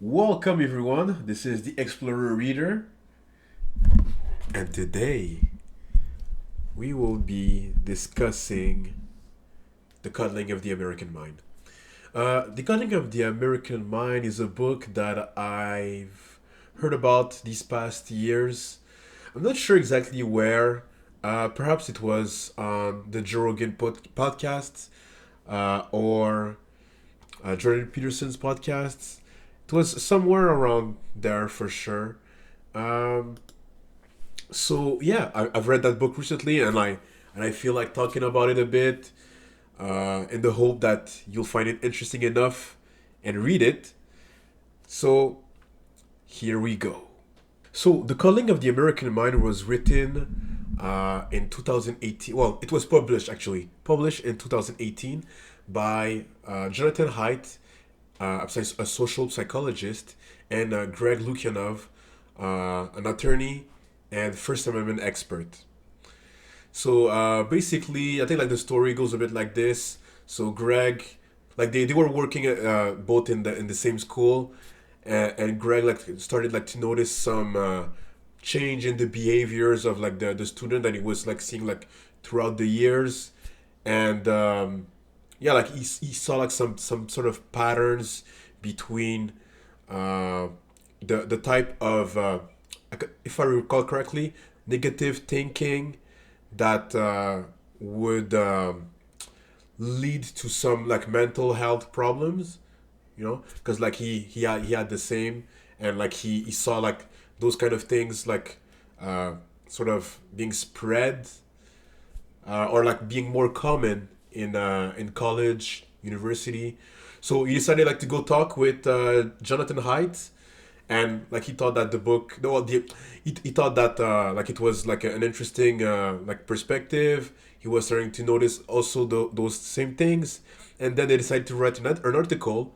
Welcome everyone. This is the Explorer Reader, and today we will be discussing The Coddling of the American Mind. The Coddling of the American Mind is a book that I've heard about these past years. I'm not sure exactly where. Perhaps it was on the Joe Rogan podcast or Jordan Peterson's podcasts. It was somewhere around there for sure. Um, so yeah, I've read that book recently, and I feel like talking about it a bit, in the hope that you'll find it interesting enough and read it. So here we go. So The Calling of the American Mind was written in 2018. Well, it was published in 2018 by Jonathan Haidt, a social psychologist, and Greg Lukianov, an attorney and First Amendment expert. So basically, I think like the story goes a bit like this. So Greg, like they were working both in the same school, and Greg like started like to notice some change in the behaviors of like the student that he was like seeing like throughout the years, and yeah, like he saw like some sort of patterns between uh, the type of if I recall correctly, negative thinking that would lead to some like mental health problems, because like he had the same, and like he saw like those kind of things like uh, sort of being spread, or like being more common in college, university. So he decided like to go talk with Jonathan Haidt, and like he thought that the book, no, well, he thought that like it was like an interesting like perspective. He was starting to notice also those same things, and then they decided to write an article,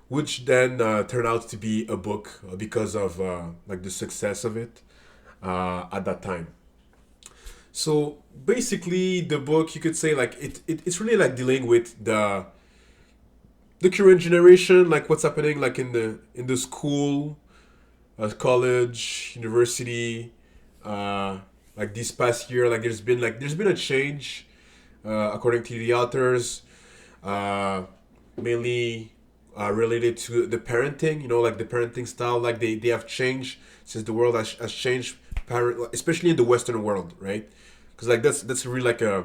which then turned out to be a book because of like the success of it at that time. So basically, the book you could say like it's really like dealing with the current generation, like what's happening like in the school, college, university. Uh, like this past year, like there's been a change, according to the authors, uh, mainly related to the parenting. Like the parenting style, like they have changed since the world has changed, especially in the Western world, right? Because like that's really like a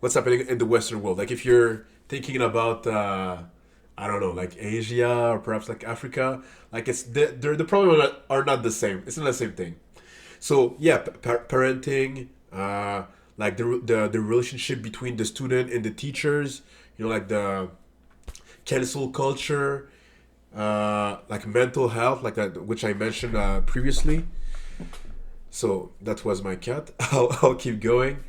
what's happening in the Western world. Like if you're thinking about I don't know, like Asia or perhaps like Africa, like the problem are not the same. It's not the same thing. So yeah, parenting, like the relationship between the student and the teachers, like the cancel culture, like mental health, like that, which I mentioned previously. So that was my cat. I'll keep going.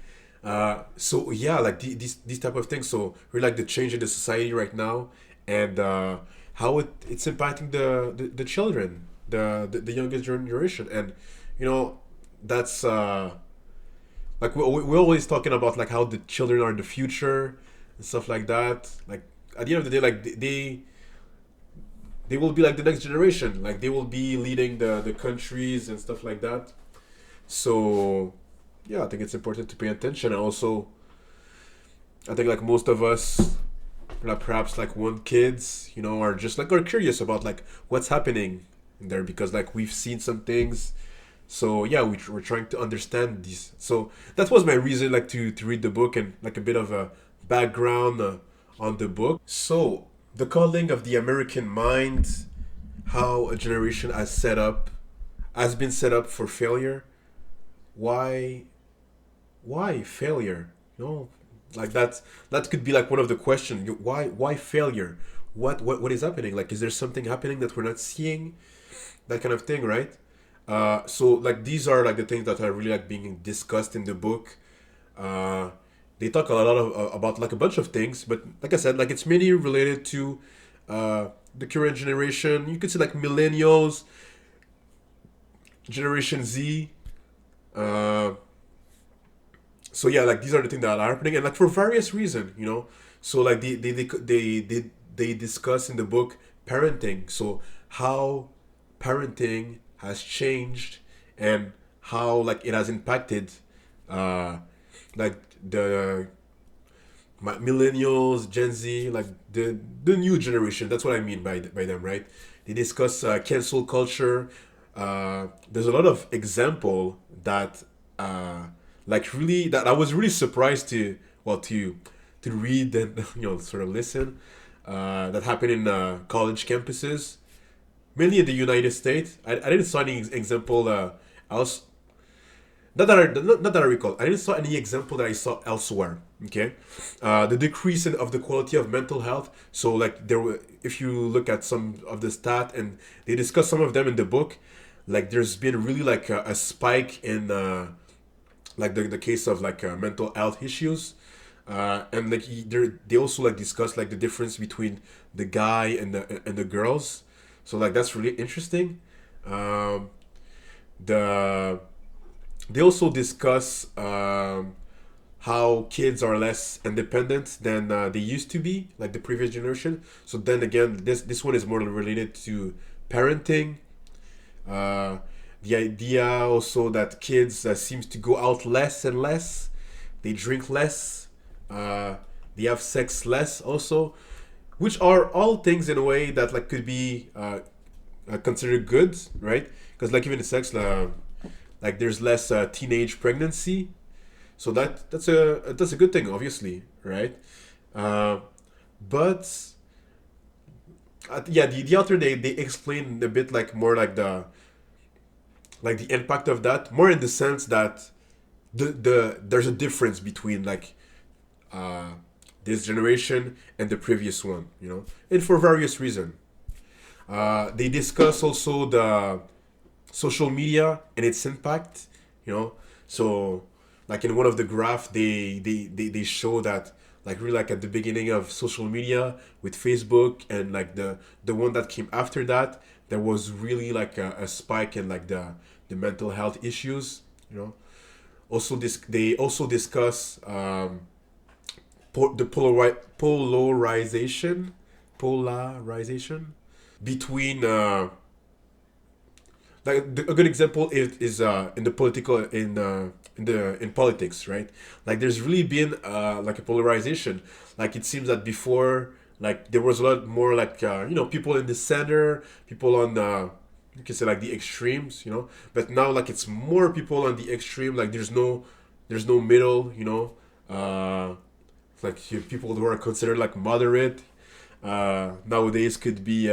So yeah, like these type of things. So really like the change in the society right now, and how it's impacting the children, the youngest generation, and you know that's like we're always talking about like how the children are the future and stuff like that. Like at the end of the day, like they will be like the next generation. Like they will be leading the countries and stuff like that. So yeah, I think it's important to pay attention. And also, I think like most of us, like perhaps like one kids, are just like are curious about like what's happening in there, because like we've seen some things. So yeah, we're trying to understand these. So that was my reason like to read the book, and like a bit of a background on the book. So the calling of the American mind, how a generation has been set up for failure. Why why failure? Like that could be like one of the questions. Why failure? What is happening? Like, is there something happening that we're not seeing? That kind of thing, right? So like these are like the things that are really like being discussed in the book. uh, they talk a lot about like a bunch of things, but like I said, like it's mainly related to the current generation. You could say like millennials, generation Z. uh, so yeah, like these are the things that are happening, and like for various reasons. So like they discuss in the book parenting. So how parenting has changed and how like it has impacted uh like the millennials, Gen Z, like the new generation. That's what I mean by them, right? They discuss cancel culture. There's a lot of example that like really that I was really surprised to well to read and sort of listen that happened in college campuses, mainly in the United States. I didn't saw any example else. Not that I recall. I didn't saw any example that I saw elsewhere. Okay, the decrease of the quality of mental health. So like there were, if you look at some of the stat and they discuss some of them in the book, like there's been really like a spike in like the case of like mental health issues, and like they also like discuss like the difference between the guy and the girls. So like that's really interesting. Um, the they also discuss how kids are less independent than they used to be, like the previous generation. So then again, this one is more related to parenting. Uh, the idea also that kids seems to go out less and less. They drink less. Uh, they have sex less also, which are all things in a way that like could be considered good, right? Because like even in sex, like there's less teenage pregnancy, so that's a good thing, obviously, right? Uh, but yeah, the author they explain a bit like more like the impact of that, more in the sense that there's a difference between like uh, this generation and the previous one, and for various reasons. They discuss also the social media and its impact, you know. So, like in one of the graph, they show that like really like at the beginning of social media with Facebook and like the one that came after that, there was really like a spike in like the mental health issues, you know. Also, this they also discuss the polarization between like a good example is in the political in politics, right? Like there's really been like a polarization. Like it seems that before, like there was a lot more like people in the center, people on the, you can say like the extremes, but now like it's more people on the extreme. Like there's no middle, like people who are considered like moderate nowadays could be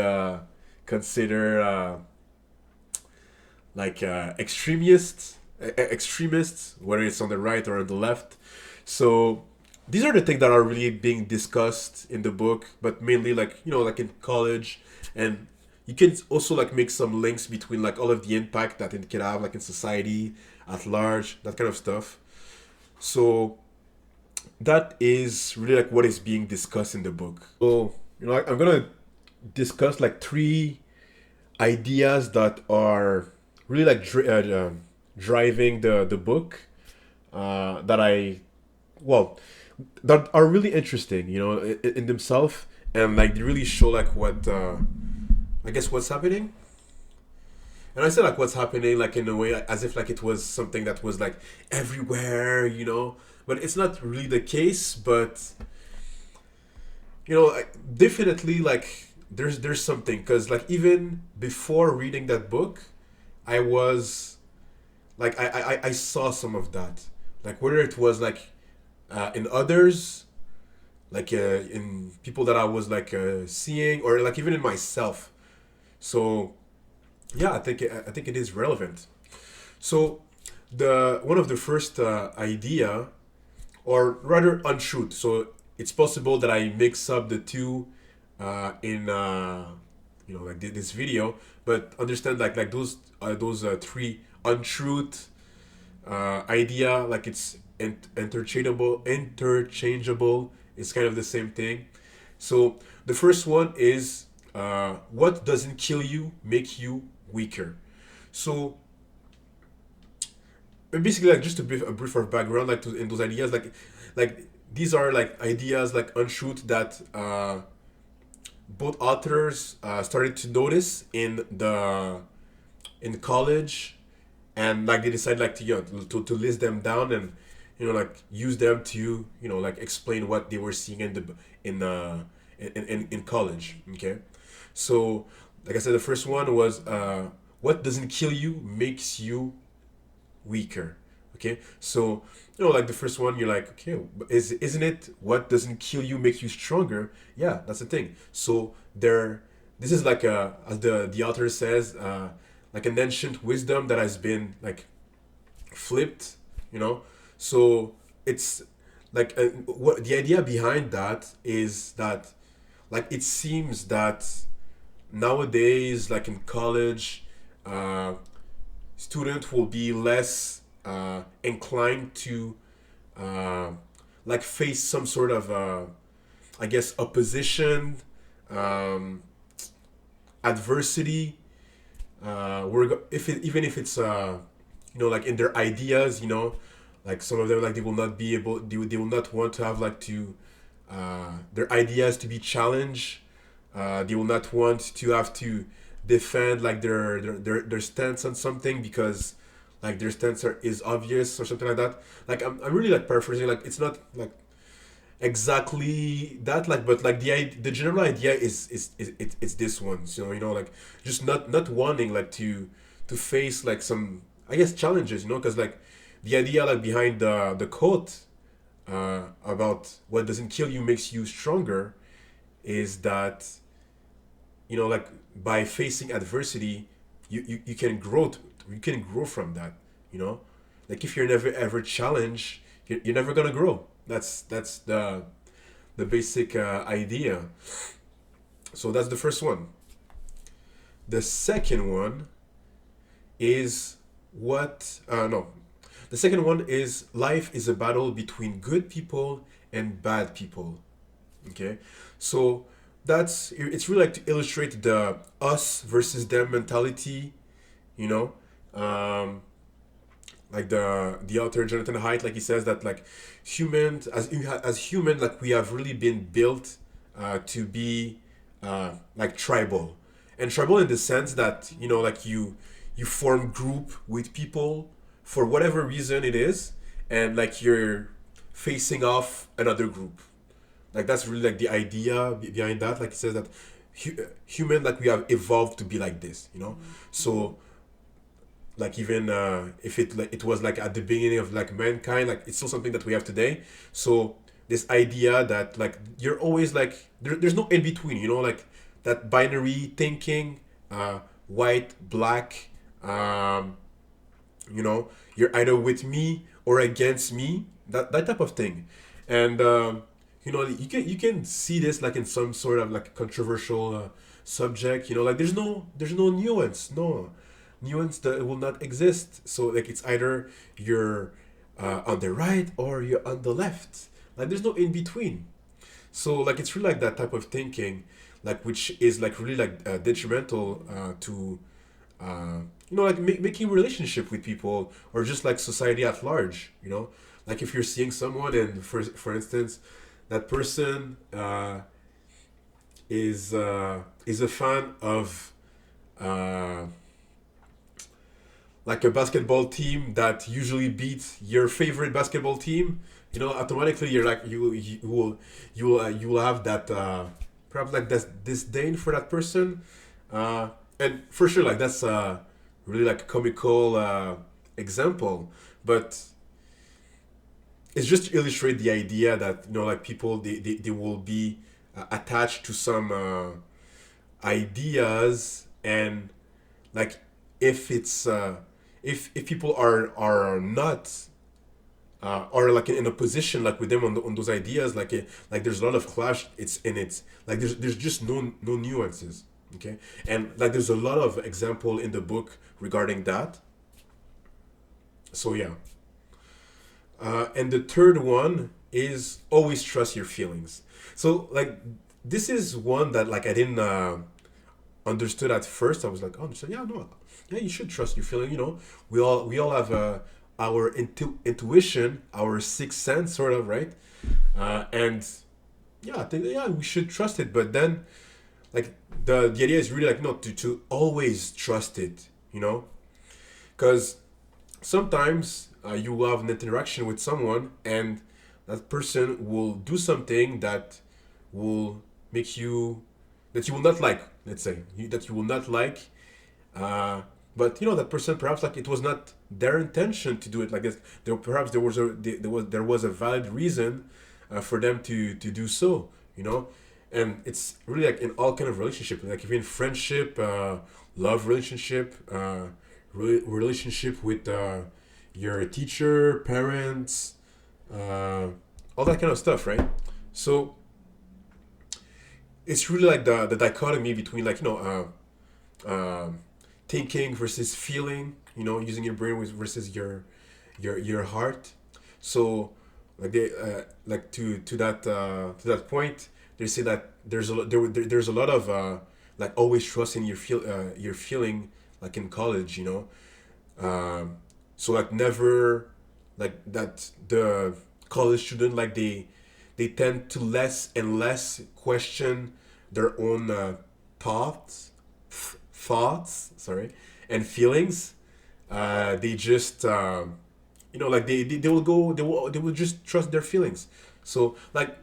considered like extremists, whether it's on the right or on the left. So these are the things that are really being discussed in the book, but mainly like like in college, and you can also like make some links between like all of the impact that it can have like in society at large, that kind of stuff. So that is really like what is being discussed in the book. So I'm gonna discuss like three ideas that are really like driving the book that I well that are really interesting, in themselves, and like they really show like what I guess what's happening. And I say like what's happening like in a way as if like it was something that was like everywhere, but it's not really the case. But definitely like there's something, because like even before reading that book, I was like I saw some of that, like whether it was like in others, like in people that I was like seeing, or like even in myself. So yeah, I think it is relevant. So the one of the first idea, or rather untruth. So it's possible that I mix up the two in like this video, but understand like those three untruth idea, like it's interchangeable. It's kind of the same thing. So the first one is what doesn't kill you make you weaker. So basically, like just a brief of background, like in those ideas, like these are like ideas like untruth both authors started to notice in college, and like they decided like to, to list them down and like use them to like explain what they were seeing in in college. Okay, so like I said, the first one was what doesn't kill you makes you weaker. Okay, so like the first one, you're like, okay, isn't it what doesn't kill you makes you stronger? Yeah, that's the thing. So there, this is like as the author says, like an ancient wisdom that has been like flipped. you know so it's like what the idea behind that is that, like, it seems that nowadays, like in college, uh, student will be less inclined to uh, like face some sort of I guess opposition, um, adversity. If even if it's like in their ideas, like some of them, like they will not be able, they will not want to have like to their ideas to be challenged. They will not want to have to defend like their stance on something because like their stance is obvious or something like that. Like I'm really like paraphrasing, like it's not like exactly that, like, but like the general idea it's this one. So like just not wanting like to face like some, I guess, challenges, because like the idea like behind the quote about what doesn't kill you makes you stronger is that like by facing adversity, you can you can grow from that. Like if you're never ever challenged, you're never gonna grow. That's the basic idea. So that's the first one. The second one is what no the second one is life is a battle between good people and bad people. Okay, so it's really like to illustrate the us versus them mentality. you know um like the author Jonathan Haidt, like he says that like humans, as human, like we have really been built to be like tribal, and tribal in the sense that like you form group with people for whatever reason it is, and like you're facing off another group. Like that's really like the idea behind that. Like it says that human, like we have evolved to be like this. So like even if it was like at the beginning of like mankind, like it's still something that we have today. So this idea that like you're always like there's no in between, like that binary thinking, white, black, um you're either with me or against me, that type of thing. And you can see this like in some sort of like controversial subject. Like there's no nuance that will not exist. So like it's either you're on the right or you're on the left. Like there's no in between. So like it's really like that type of thinking, like which is like really like detrimental to like making relationship with people or just like society at large. Like if you're seeing someone and for instance that person is a fan of uh, like a basketball team that usually beats your favorite basketball team, automatically you're like you will have that perhaps like that disdain for that person, and for sure like that's really like a comical example, but it's just to illustrate the idea that like people they will be attached to some ideas, and like if it's if people are not are like in a position like with them on those ideas, like there's a lot of clash. It's like there's just no nuances. Okay, and like there's a lot of example in the book regarding that. So yeah. And the third one is always trust your feelings. So like this is one that like I didn't understood at first. I was like, oh, so yeah, no, yeah, you should trust your feeling. We all have our intuition, our sixth sense, sort of, right? And yeah, I think, yeah, we should trust it. But then like the idea is really like no to always trust it, you know, because sometimes you will have an interaction with someone and that person will do something that will make you that you will not like, let's say that you will not like, uh, but you know that person perhaps like it was not their intention to do it like this. Perhaps there was a valid reason for them to do so, you know. And it's really like in all kind of relationship, like even friendship, love relationship, relationship with your teacher, parents, uh, all that kind of stuff, right? So it's really like the dichotomy between like thinking versus feeling, you know, using your brain versus your heart. So like they like to that point, they say that there's a lot of like always trusting your feeling like in college, you know. So like never like that the college student like they tend to less and less question their own thoughts, sorry, and feelings. They just you know like they will go they will just trust their feelings. So like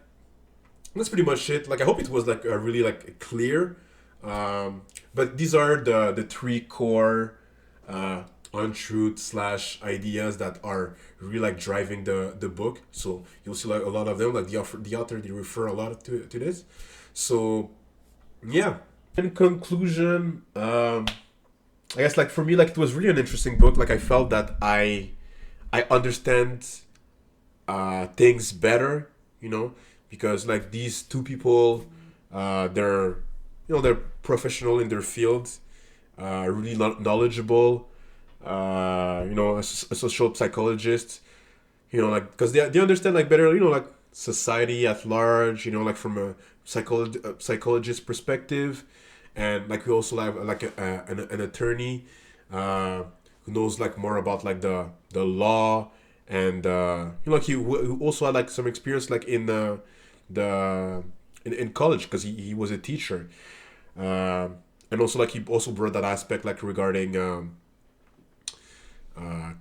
that's pretty much it. Like I hope it was like really like clear. But these are the three core uh, untruth slash ideas that are really like driving the book. So you'll see like a lot of them. Like the author they refer a lot to this. So yeah. In conclusion, I guess like for me like it was really an interesting book. Like I felt that I understand things better, you know, because like these two people, they're you know they're professional in their field, really knowledgeable, you know, a social psychologist, you know, like because they understand like better, you know, like society at large, you know, like from a psychologist perspective, and like we also have like an attorney, who knows like more about like the law, and you know like he also had like some experience like in the in college because he was a teacher, and also like he also brought that aspect like regarding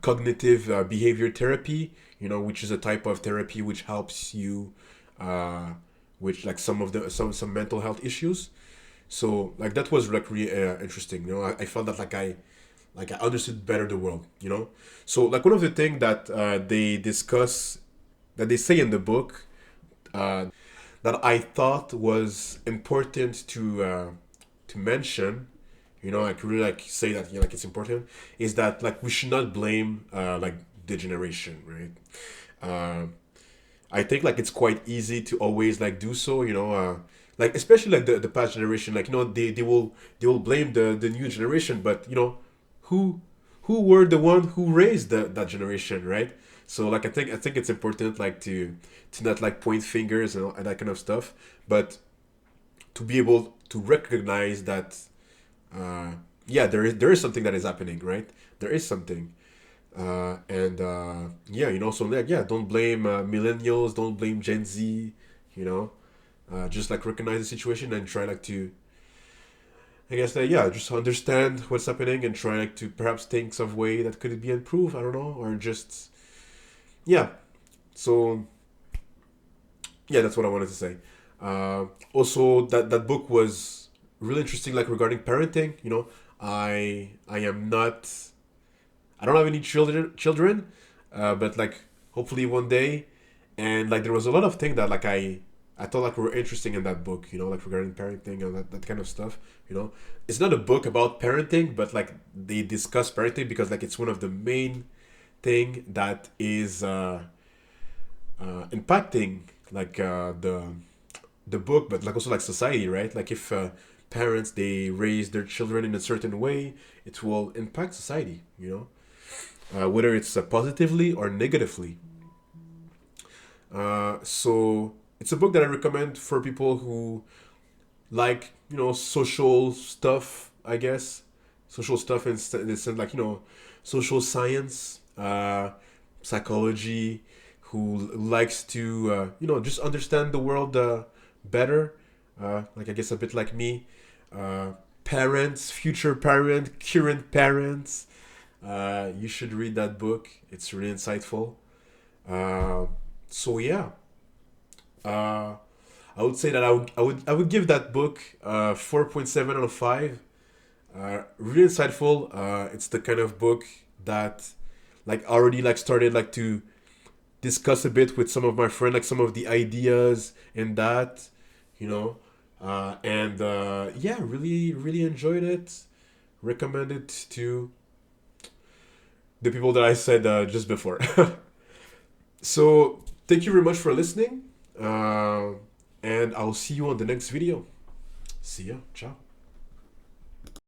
cognitive behavior therapy, you know, which is a type of therapy which helps you uh, with like some of the some mental health issues. So like that was like really interesting, you know. I felt that like I understood better the world, you know. So like one of the things that they discuss that they say in the book, uh, that I thought was important to mention, you know, like really like say that, you know, like it's important, is that like we should not blame like the generation, right? Uh, I think like it's quite easy to always like do so, you know, like especially like the past generation, like you know they will blame the new generation, but you know who who were the one who raised that generation, right? So like I think it's important like to not like point fingers and that kind of stuff, but to be able to recognize that uh, yeah there is something that is happening, right? There is something, and yeah, you know, so like yeah, don't blame millennials, don't blame Gen Z, you know, just like recognize the situation and try like to, I guess that yeah, just understand what's happening and try like to perhaps think of way that could be improved. I don't know, or just yeah. So yeah, that's what I wanted to say. Also, that book was really interesting, like regarding parenting. You know, I am not, I don't have any children, but like hopefully one day, and like there was a lot of things that like I thought like were interesting in that book. You know, like regarding parenting and that kind of stuff. You know, it's not a book about parenting, but like they discuss parenting because like it's one of the main thing that is impacting like the book, but like also like society, right? Like if parents they raise their children in a certain way, it will impact society. You know, whether it's positively or negatively. So it's a book that I recommend for people who like you know social stuff. I guess social stuff in the sense like you know social science, psychology, who likes to you know just understand the world better. Like I guess a bit like me. parents, future parent, current parents. You should read that book. It's really insightful. Uh, so yeah, uh, I would say that I would give that book 4.7 out of 5. Really insightful. It's the kind of book that like already like started like to discuss a bit with some of my friends, like some of the ideas in that, you know. And yeah, really enjoyed it. Recommend it to the people that I said just before. So thank you very much for listening, and I'll see you on the next video. See ya. Ciao.